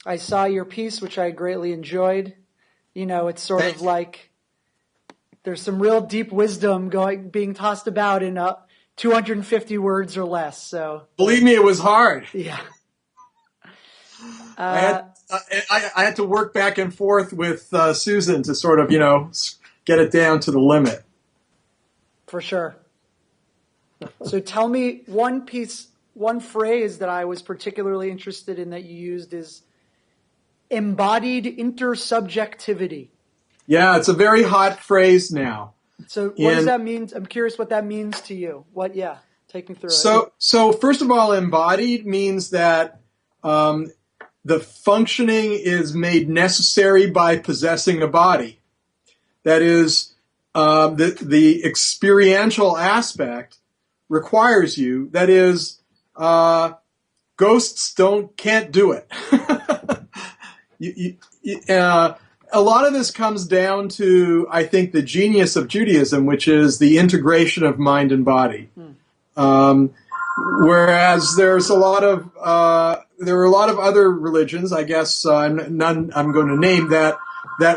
I saw your piece, which I greatly enjoyed. You know, it's sort of like there's some real deep wisdom being tossed about in 250 words or less. So believe me, it was hard. yeah. I had to work back and forth with Susan to sort of, get it down to the limit. For sure. So tell me one phrase that I was particularly interested in that you used is embodied intersubjectivity. Yeah, it's a very hot phrase now. So what does that mean? I'm curious what that means to you. Take me through it. So first of all, embodied means that the functioning is made necessary by possessing a body. That is, the experiential aspect requires you. That is, ghosts can't do it. A lot of this comes down to, I think, the genius of Judaism, which is the integration of mind and body. Whereas there are a lot of other religions, I guess none I'm going to name, that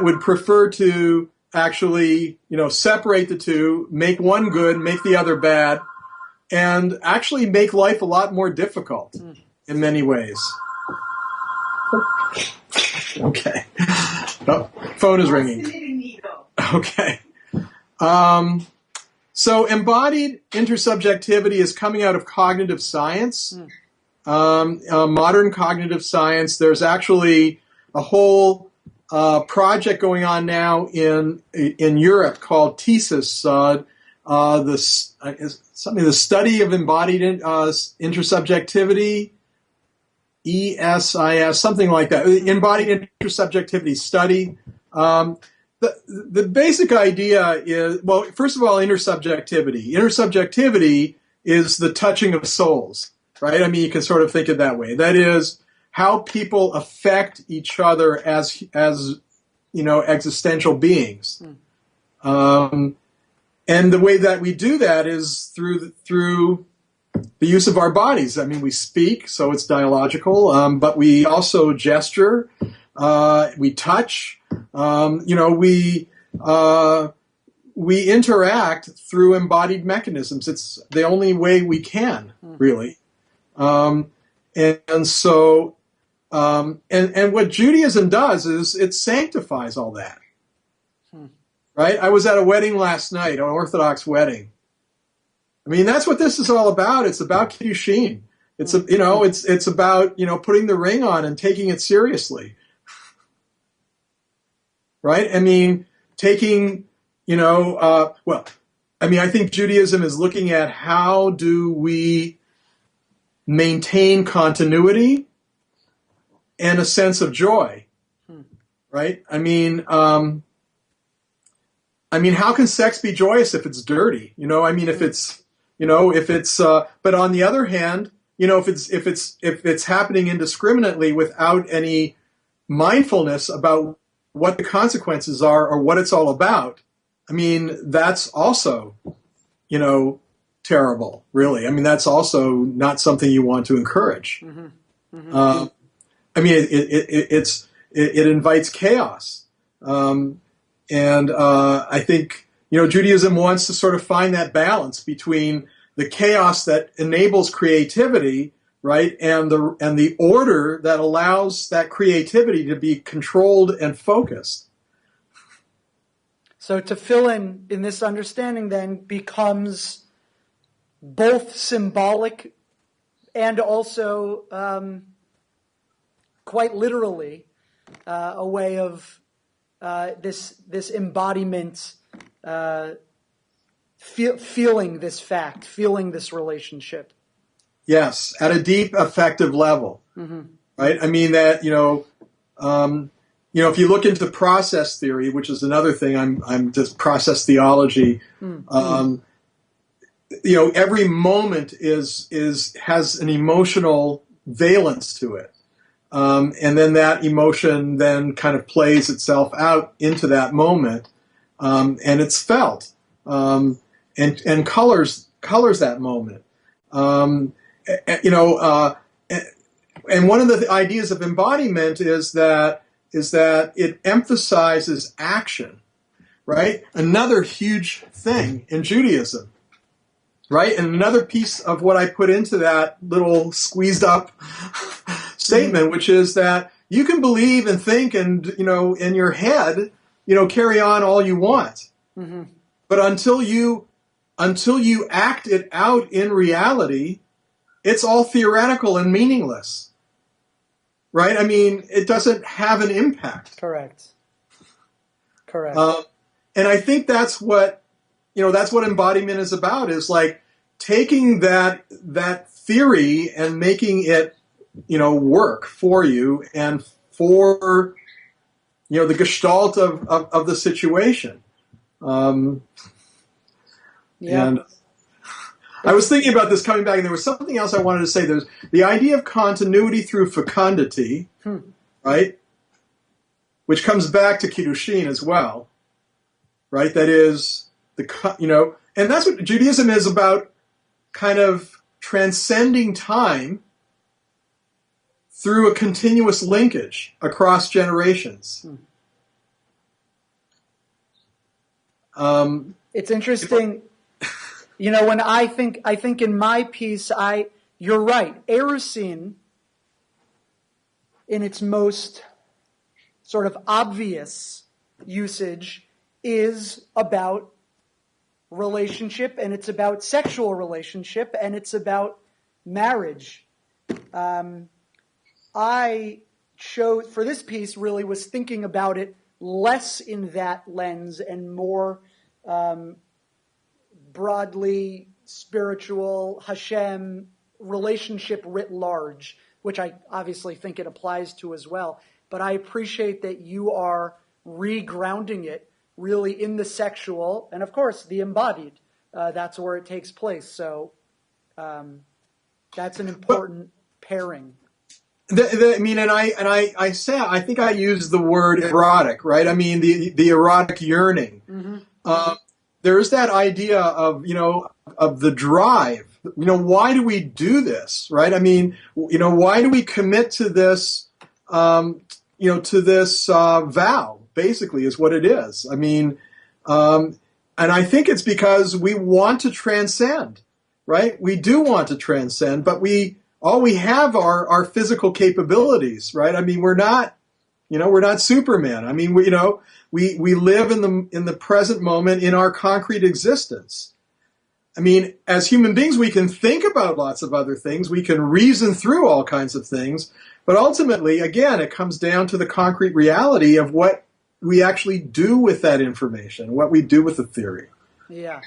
would prefer to actually, separate the two, make one good, make the other bad, and actually make life a lot more difficult in many ways. Okay. Oh, phone is ringing. Okay. So embodied intersubjectivity is coming out of cognitive science, modern cognitive science. There's actually a whole project going on now in Europe called TESIS, the study of embodied intersubjectivity. ESIS, something like that, embodied intersubjectivity study. The basic idea is, well, first of all, intersubjectivity. Intersubjectivity is the touching of souls, right? I mean, you can sort of think it that way. That is how people affect each other as existential beings. And the way that we do that is through the use of our bodies. I mean, we speak, so it's dialogical, but we also gesture, we touch, we interact through embodied mechanisms. It's the only way we can, really. And what Judaism does is it sanctifies all that. Right? I was at a wedding last night, an Orthodox wedding. I mean, that's what this is all about. It's about Kiddushin. It's about, putting the ring on and taking it seriously. Right? I mean, I think Judaism is looking at how do we maintain continuity and a sense of joy. Right? I mean, how can sex be joyous if it's dirty? But on the other hand, if it's happening indiscriminately without any mindfulness about what the consequences are or what it's all about, I mean, that's also, terrible, really. I mean, that's also not something you want to encourage. It invites chaos. I think, Judaism wants to sort of find that balance between the chaos that enables creativity, right, and the order that allows that creativity to be controlled and focused. So to fill in this understanding then becomes both symbolic and also quite literally a way of this embodiment, feeling this fact, feeling this relationship. Yes, at a deep affective level, right? I mean that if you look into process theory, which is another thing, I'm just process theology. Every moment has an emotional valence to it. And then that emotion then kind of plays itself out into that moment, and it's felt, and colors that moment. And one of the ideas of embodiment is that it emphasizes action, right? Another huge thing in Judaism, right? And another piece of what I put into that little squeezed up statement, which is that you can believe and think and, in your head, carry on all you want. Mm-hmm. But until you act it out in reality, it's all theoretical and meaningless. Right? I mean, it doesn't have an impact. Correct. And I think that's what embodiment is about, is like taking that theory and making it, work for you and for, the gestalt of the situation. And I was thinking about this coming back, and there was something else I wanted to say. There's the idea of continuity through fecundity, right? Which comes back to Kiddushin as well, right? That is, and that's what Judaism is about, kind of transcending time through a continuous linkage across generations. It's interesting. When I think in my piece, you're right. Erusin, in its most sort of obvious usage, is about relationship, and it's about sexual relationship, and it's about marriage. I chose, for this piece, really was thinking about it less in that lens and more broadly spiritual, Hashem, relationship writ large, which I obviously think it applies to as well. But I appreciate that you are regrounding it really in the sexual and, of course, the embodied. That's where it takes place. So that's an important pairing. I think I used the word erotic, right? I mean, the erotic yearning. Mm-hmm. There is that idea of the drive. Why do we do this, right? I mean, why do we commit to this, to this vow? Basically, is what it is. I mean, and I think it's because we want to transcend, right? We do want to transcend, but all we have are our physical capabilities, right? I mean, we're not Superman. I mean, we live in the present moment in our concrete existence. I mean, as human beings, we can think about lots of other things. We can reason through all kinds of things. But ultimately, again, it comes down to the concrete reality of what we actually do with that information, what we do with the theory. Yeah.